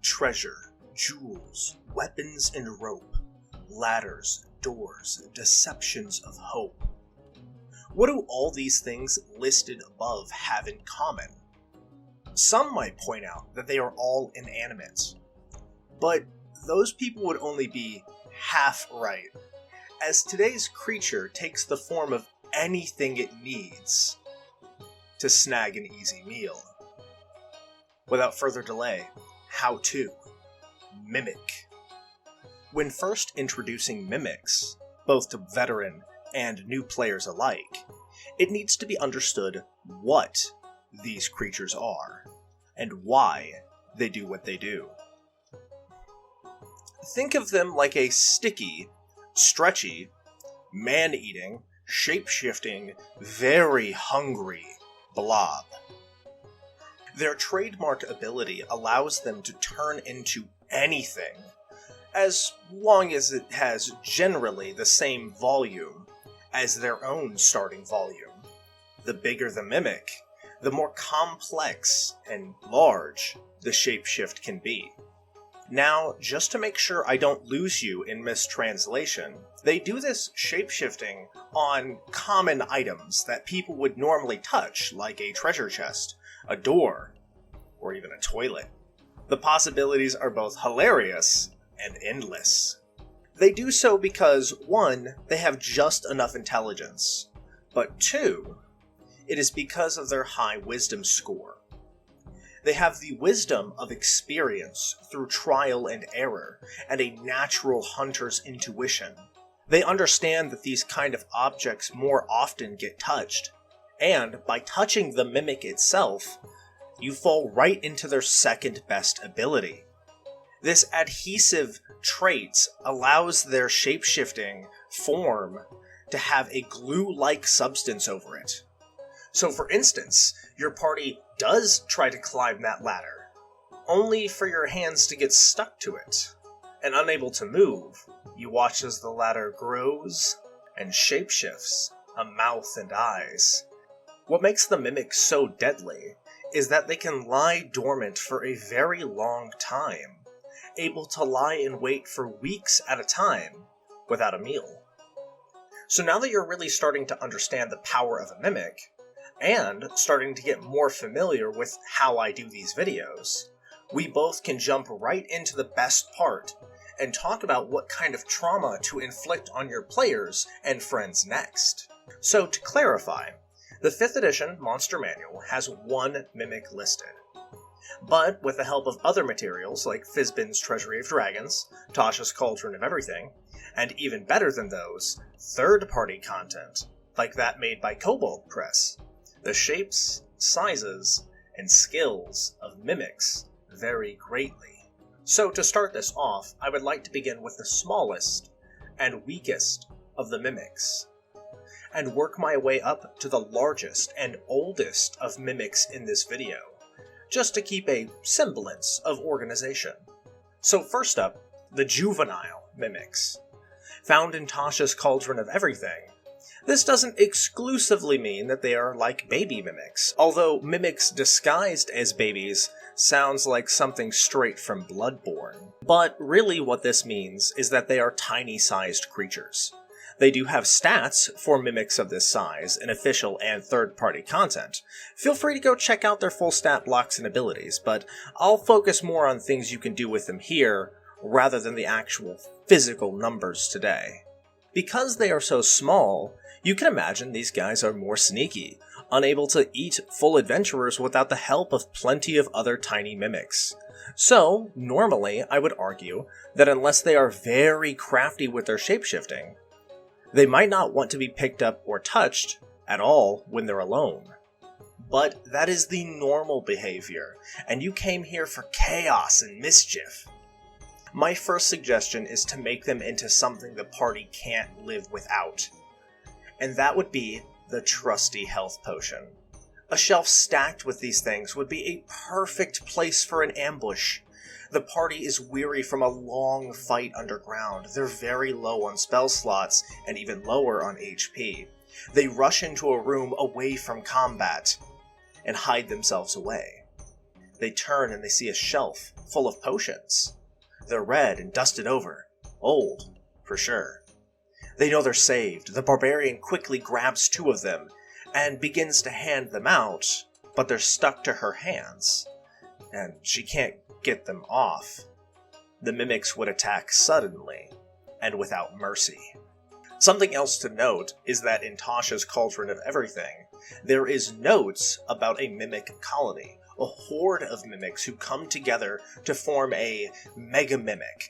treasure, jewels, weapons and rope, ladders, doors, deceptions of hope. What do all these things listed above have in common? Some might point out that they are all inanimate, but those people would only be half right, as today's creature takes the form of anything it needs to snag an easy meal. Without further delay, how to mimic. When first introducing mimics, both to veteran and new players alike, it needs to be understood what these creatures are, and why they do what they do. Think of them like a sticky, stretchy, man-eating, shape-shifting, very hungry blob. Their trademark ability allows them to turn into anything, as long as it has generally the same volume as their own starting volume. The bigger the mimic, the more complex and large the shapeshift can be. Now, just to make sure I don't lose you in mistranslation, they do this shapeshifting on common items that people would normally touch, like a treasure chest, a door, or even a toilet. The possibilities are both hilarious and endless. They do so because, 1, they have just enough intelligence, but 2, it is because of their high wisdom score. They have the wisdom of experience through trial and error, and a natural hunter's intuition. They understand that these kind of objects more often get touched, and by touching the mimic itself, you fall right into their second best ability. This adhesive trait allows their shapeshifting form to have a glue-like substance over it. So for instance, your party does try to climb that ladder, only for your hands to get stuck to it. And unable to move, you watch as the ladder grows and shapeshifts a mouth and eyes. What makes the mimic so deadly is that they can lie dormant for a very long time, able to lie in wait for weeks at a time without a meal. So now that you're really starting to understand the power of a mimic, and starting to get more familiar with how I do these videos, we both can jump right into the best part and talk about what kind of trauma to inflict on your players and friends next. So to clarify, the 5th edition Monster Manual has 1 mimic listed. But with the help of other materials like Fizbin's Treasury of Dragons, Tasha's Cauldron of Everything, and even better than those, third-party content, like that made by Kobold Press, the shapes, sizes, and skills of mimics vary greatly. So to start this off, I would like to begin with the smallest and weakest of the mimics, and work my way up to the largest and oldest of mimics in this video, just to keep a semblance of organization. So first up, the juvenile mimics. Found in Tasha's Cauldron of Everything, this doesn't exclusively mean that they are like baby mimics, although mimics disguised as babies sounds like something straight from Bloodborne. But really what this means is that they are tiny-sized creatures. They do have stats for mimics of this size in official and third-party content. Feel free to go check out their full stat blocks and abilities, but I'll focus more on things you can do with them here, rather than the actual physical numbers today. Because they are so small, you can imagine these guys are more sneaky, unable to eat full adventurers without the help of plenty of other tiny mimics. So, normally, I would argue that unless they are very crafty with their shapeshifting, they might not want to be picked up or touched at all when they're alone. But that is the normal behavior, and you came here for chaos and mischief. My first suggestion is to make them into something the party can't live without, and that would be the trusty health potion. A shelf stacked with these things would be a perfect place for an ambush. The party is weary from a long fight underground. They're very low on spell slots, and even lower on HP. They rush into a room away from combat, and hide themselves away. They turn and they see a shelf full of potions. They're red and dusted over. Old, for sure. They know they're saved. The barbarian quickly grabs 2 of them and begins to hand them out, but they're stuck to her hands, and she can't get them off. The mimics would attack suddenly and without mercy. Something else to note is that in Tasha's Cauldron of Everything, there is notes about a mimic colony, a horde of mimics who come together to form a mega mimic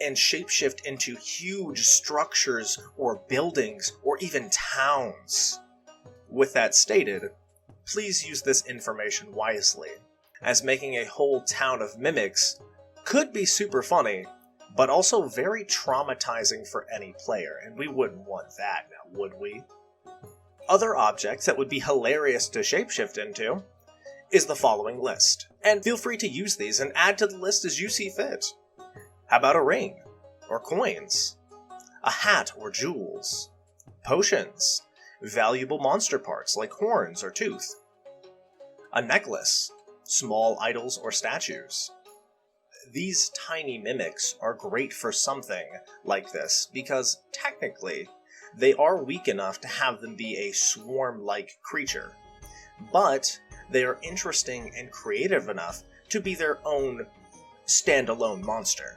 and shapeshift into huge structures or buildings or even towns. With that stated, please use this information wisely, as making a whole town of mimics could be super funny, but also very traumatizing for any player, and we wouldn't want that now, would we? Other objects that would be hilarious to shapeshift into is the following list, and feel free to use these and add to the list as you see fit. How about a ring, or coins, a hat or jewels, potions, valuable monster parts like horns or tooth, a necklace, small idols or statues. These tiny mimics are great for something like this because technically they are weak enough to have them be a swarm-like creature, but they are interesting and creative enough to be their own standalone monster.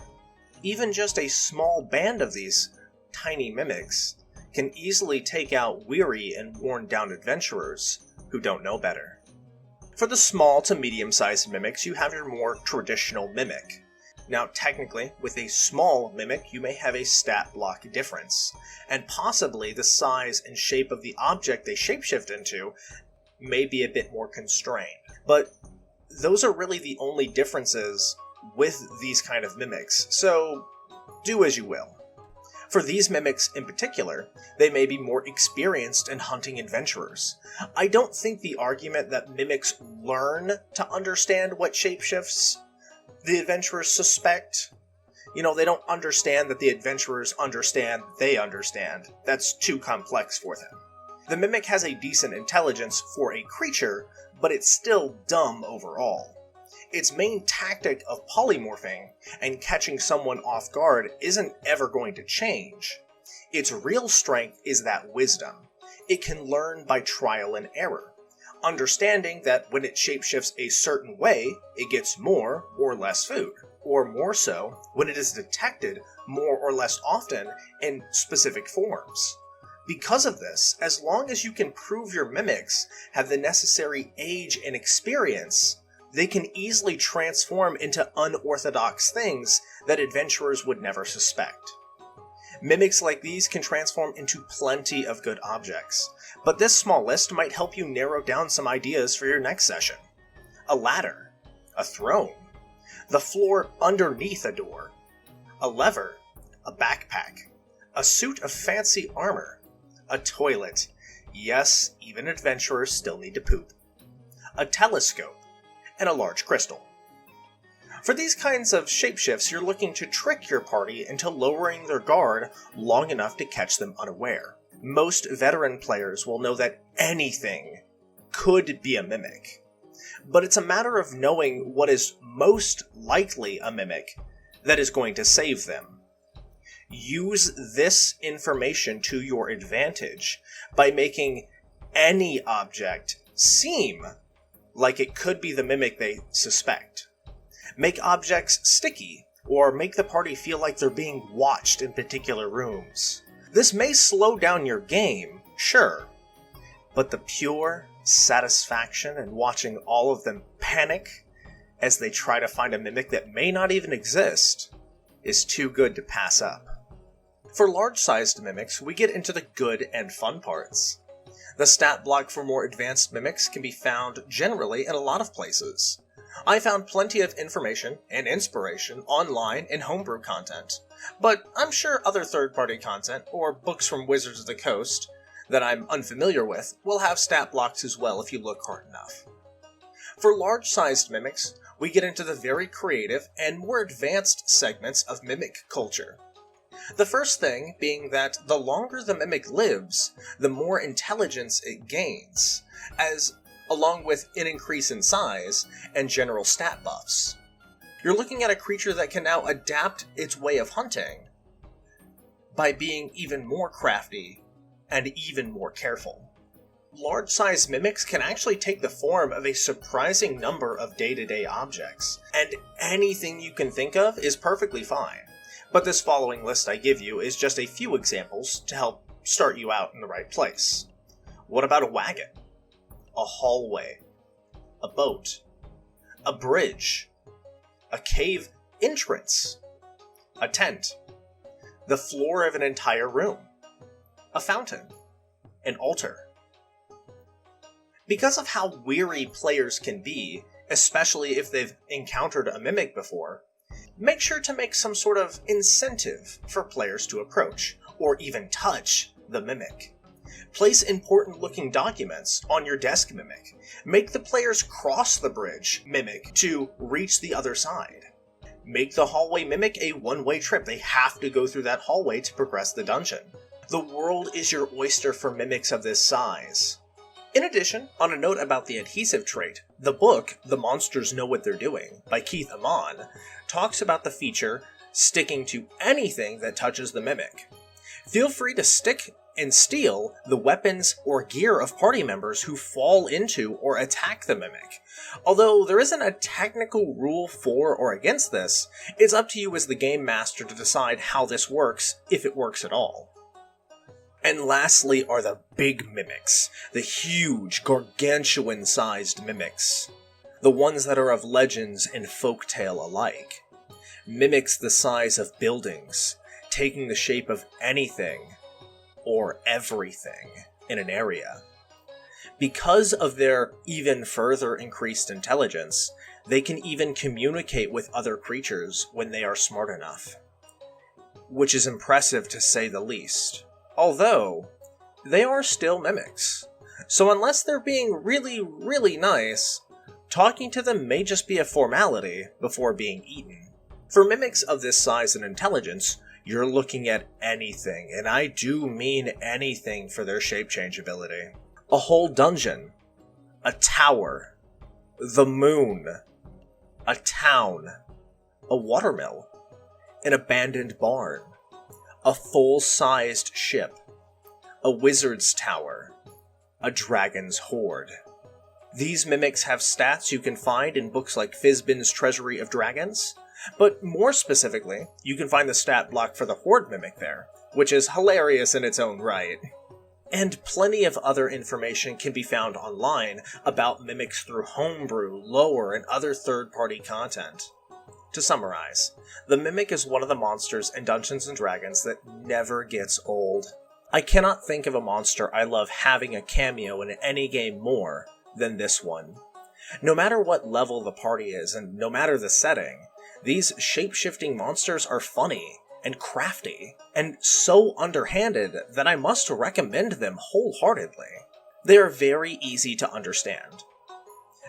Even just a small band of these tiny mimics can easily take out weary and worn-down adventurers who don't know better. For the small to medium-sized mimics, you have your more traditional mimic. Now, technically, with a small mimic, you may have a stat block difference, and possibly the size and shape of the object they shapeshift into may be a bit more constrained. But those are really the only differences with these kind of mimics, so do as you will. For these mimics in particular, they may be more experienced in hunting adventurers. I don't think the argument that mimics learn to understand what shapeshifts the adventurers suspect. They don't understand that the adventurers understand they understand. That's too complex for them. The mimic has a decent intelligence for a creature, but it's still dumb overall. Its main tactic of polymorphing and catching someone off guard isn't ever going to change. Its real strength is that wisdom. It can learn by trial and error, understanding that when it shapeshifts a certain way, it gets more or less food, or more so, when it is detected more or less often in specific forms. Because of this, as long as you can prove your mimics have the necessary age and experience, they can easily transform into unorthodox things that adventurers would never suspect. Mimics like these can transform into plenty of good objects, but this small list might help you narrow down some ideas for your next session. A ladder, a throne, the floor underneath a door, a lever, a backpack, a suit of fancy armor, a toilet, yes, even adventurers still need to poop, a telescope, and a large crystal. For these kinds of shapeshifts, you're looking to trick your party into lowering their guard long enough to catch them unaware. Most veteran players will know that anything could be a mimic, but it's a matter of knowing what is most likely a mimic that is going to save them. Use this information to your advantage by making any object seem like it could be the mimic they suspect. Make objects sticky, or make the party feel like they're being watched in particular rooms. This may slow down your game, sure, but the pure satisfaction in watching all of them panic as they try to find a mimic that may not even exist is too good to pass up. For large-sized mimics, we get into the good and fun parts. The stat block for more advanced mimics can be found generally in a lot of places. I found plenty of information and inspiration online in homebrew content, but I'm sure other third-party content or books from Wizards of the Coast that I'm unfamiliar with will have stat blocks as well if you look hard enough. For large-sized mimics, we get into the very creative and more advanced segments of mimic culture. The first thing being that the longer the mimic lives, the more intelligence it gains, as along with an increase in size and general stat buffs. You're looking at a creature that can now adapt its way of hunting by being even more crafty and even more careful. Large-sized mimics can actually take the form of a surprising number of day-to-day objects, and anything you can think of is perfectly fine. But this following list I give you is just a few examples to help start you out in the right place. What about a wagon? A hallway? A boat? A bridge? A cave entrance? A tent? The floor of an entire room? A fountain? An altar? Because of how weary players can be, especially if they've encountered a mimic before, make sure to make some sort of incentive for players to approach, or even touch, the mimic. Place important-looking documents on your desk mimic. Make the players cross the bridge mimic to reach the other side. Make the hallway mimic a one-way trip. They have to go through that hallway to progress the dungeon. The world is your oyster for mimics of this size. In addition, on a note about the adhesive trait, the book, The Monsters Know What They're Doing, by Keith Amon, talks about the feature sticking to anything that touches the mimic. Feel free to stick and steal the weapons or gear of party members who fall into or attack the mimic. Although there isn't a technical rule for or against this, it's up to you as the game master to decide how this works, if it works at all. And lastly are the big mimics, the huge, gargantuan-sized mimics. The ones that are of legends and folktale alike. Mimics the size of buildings, taking the shape of anything or everything in an area. Because of their even further increased intelligence, they can even communicate with other creatures when they are smart enough. Which is impressive to say the least. Although, they are still mimics. So unless they're being really, really nice, talking to them may just be a formality before being eaten. For mimics of this size and intelligence, you're looking at anything, and I do mean anything for their shape change ability. A whole dungeon, a tower, the moon, a town, a watermill, an abandoned barn, a full-sized ship, a wizard's tower, a dragon's hoard. These mimics have stats you can find in books like Fizbin's Treasury of Dragons, but more specifically, you can find the stat block for the horde mimic there, which is hilarious in its own right. And plenty of other information can be found online about mimics through homebrew, lore, and other third-party content. To summarize, the Mimic is one of the monsters in Dungeons & Dragons that never gets old. I cannot think of a monster I love having a cameo in any game more than this one. No matter what level the party is, and no matter the setting, these shape-shifting monsters are funny and crafty, and so underhanded that I must recommend them wholeheartedly. They are very easy to understand.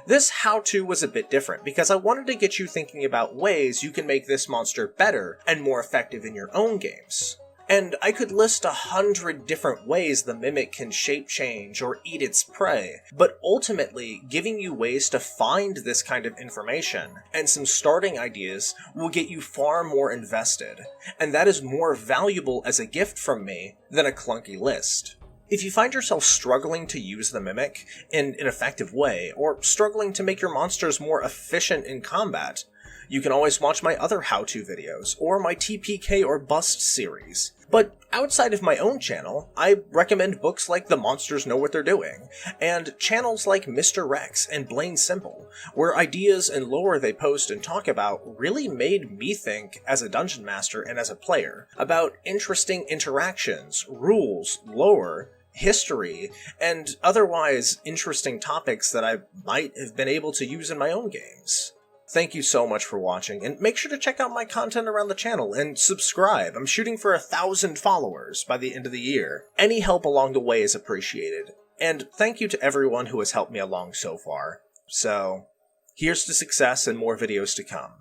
This how-to was a bit different because I wanted to get you thinking about ways you can make this monster better and more effective in your own games. And I could list 100 different ways the Mimic can shape change or eat its prey, but ultimately giving you ways to find this kind of information and some starting ideas will get you far more invested, and that is more valuable as a gift from me than a clunky list. If you find yourself struggling to use the Mimic in an effective way, or struggling to make your monsters more efficient in combat, you can always watch my other how-to videos, or my TPK or Bust series. But outside of my own channel, I recommend books like The Monsters Know What They're Doing, and channels like Mr. Rex and Blaine Simple, where ideas and lore they post and talk about really made me think, as a dungeon master and as a player, about interesting interactions, rules, lore, history, and otherwise interesting topics that I might have been able to use in my own games. Thank you so much for watching, and make sure to check out my content around the channel and subscribe. I'm shooting for 1,000 followers by the end of the year. Any help along the way is appreciated, and thank you to everyone who has helped me along so far. So, here's to success and more videos to come.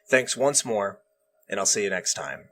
Thanks once more, and I'll see you next time.